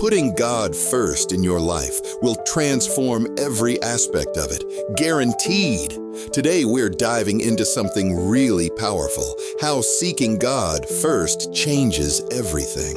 Putting God first in your life will transform every aspect of it, guaranteed. Today we're diving into something really powerful, how seeking God first changes everything.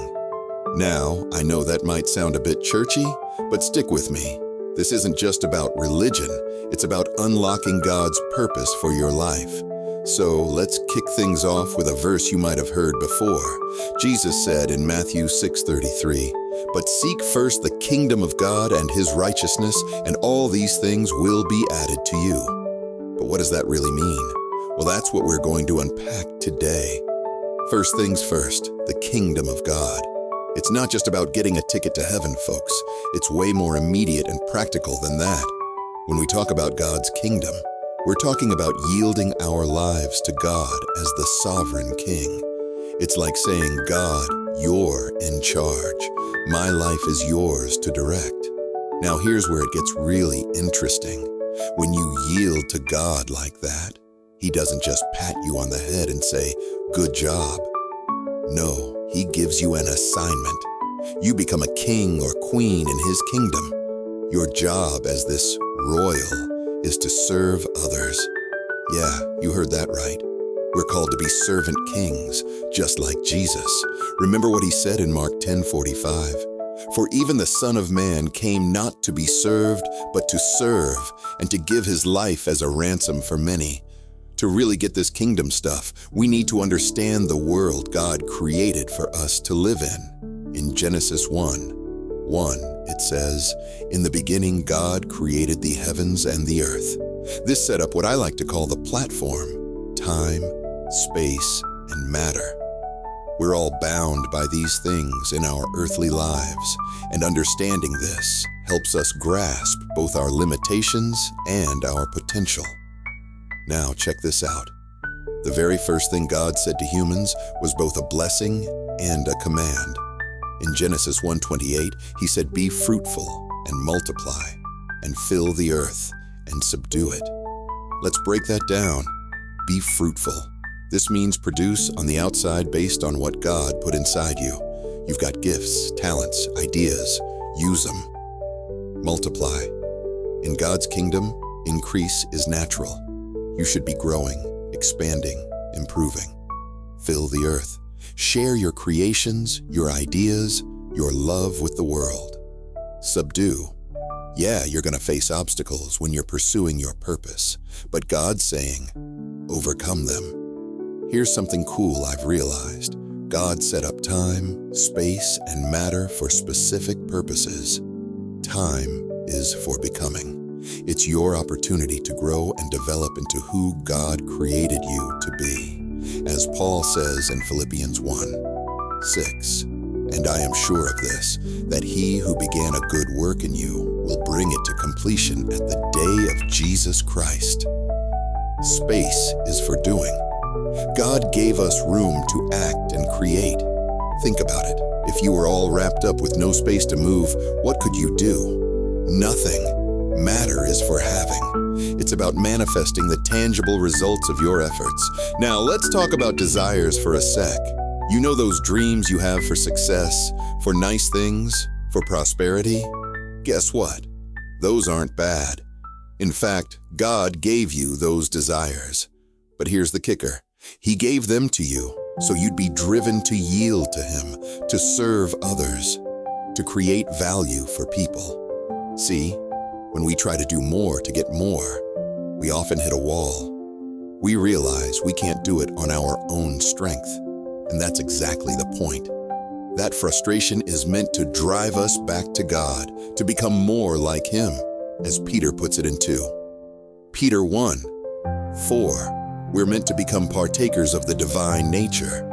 Now, I know that might sound a bit churchy, but stick with me. This isn't just about religion, it's about unlocking God's purpose for your life. So let's kick things off with a verse you might have heard before. Jesus said in Matthew 6:33, "But seek first the kingdom of God and His righteousness, and all these things will be added to you." But what does that really mean? Well, that's what we're going to unpack today. First things first, the kingdom of God. It's not just about getting a ticket to heaven, folks. It's way more immediate and practical than that. When we talk about God's kingdom, we're talking about yielding our lives to God as the sovereign King. It's like saying, "God, you're in charge. My life is yours to direct." Now here's where it gets really interesting. When you yield to God like that, He doesn't just pat you on the head and say, "Good job." No, He gives you an assignment. You become a king or queen in His kingdom. Your job as this royal is to serve others. Yeah, you heard that right. We're called to be servant kings, just like Jesus. Remember what He said in Mark 10:45? "For even the Son of Man came not to be served, but to serve, and to give His life as a ransom for many." To really get this kingdom stuff, we need to understand the world God created for us to live in. In Genesis 1:1, it says, "In the beginning God created the heavens and the earth." This set up what I like to call the platform: time, space, and matter. We're all bound by these things in our earthly lives, and understanding this helps us grasp both our limitations and our potential. Now check this out. The very first thing God said to humans was both a blessing and a command. In Genesis 1:28, He said, "Be fruitful and multiply, and fill the earth and subdue it." Let's break that down. Be fruitful. This means produce on the outside based on what God put inside you. You've got gifts, talents, ideas. Use them. Multiply. In God's kingdom, increase is natural. You should be growing, expanding, improving. Fill the earth. Share your creations, your ideas, your love with the world. Subdue. Yeah, you're going to face obstacles when you're pursuing your purpose, but God's saying, overcome them. Here's something cool I've realized. God set up time, space, and matter for specific purposes. Time is for becoming. It's your opportunity to grow and develop into who God created you to be. As Paul says in Philippians 1:6, "And I am sure of this, that He who began a good work in you will bring it to completion at the day of Jesus Christ." Space is for doing. God gave us room to act and create. Think about it. If you were all wrapped up with no space to move, what could you do? Nothing. Matter is for having. It's about manifesting the tangible results of your efforts. Now, let's talk about desires for a sec. You know those dreams you have for success, for nice things, for prosperity? Guess what? Those aren't bad. In fact, God gave you those desires. But here's the kicker. He gave them to you so you'd be driven to yield to Him, to serve others, to create value for people. See? When we try to do more to get more, we often hit a wall. We realize we can't do it on our own strength, and that's exactly the point. That frustration is meant to drive us back to God, to become more like Him, as Peter puts it in 2 Peter 1:4. We're meant to become partakers of the divine nature.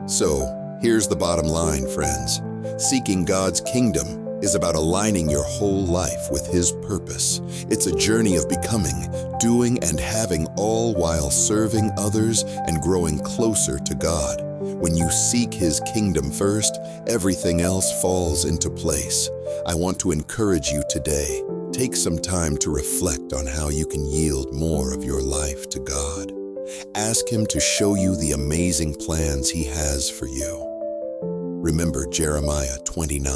So, here's the bottom line, friends. Seeking God's kingdom is about aligning your whole life with His purpose. It's a journey of becoming, doing, and having, all while serving others and growing closer to God. When you seek His kingdom first, everything else falls into place. I want to encourage you today. Take some time to reflect on how you can yield more of your life to God. Ask Him to show you the amazing plans He has for you. Remember Jeremiah 29.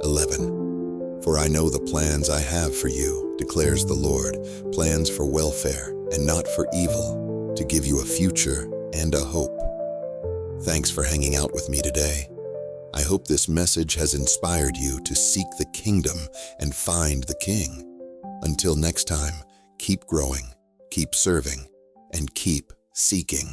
11. For I know the plans I have for you, declares the Lord, plans for welfare and not for evil, to give you a future and a hope. Thanks for hanging out with me today. I hope this message has inspired you to seek the kingdom and find the King. Until next time, keep growing, keep serving, and keep seeking.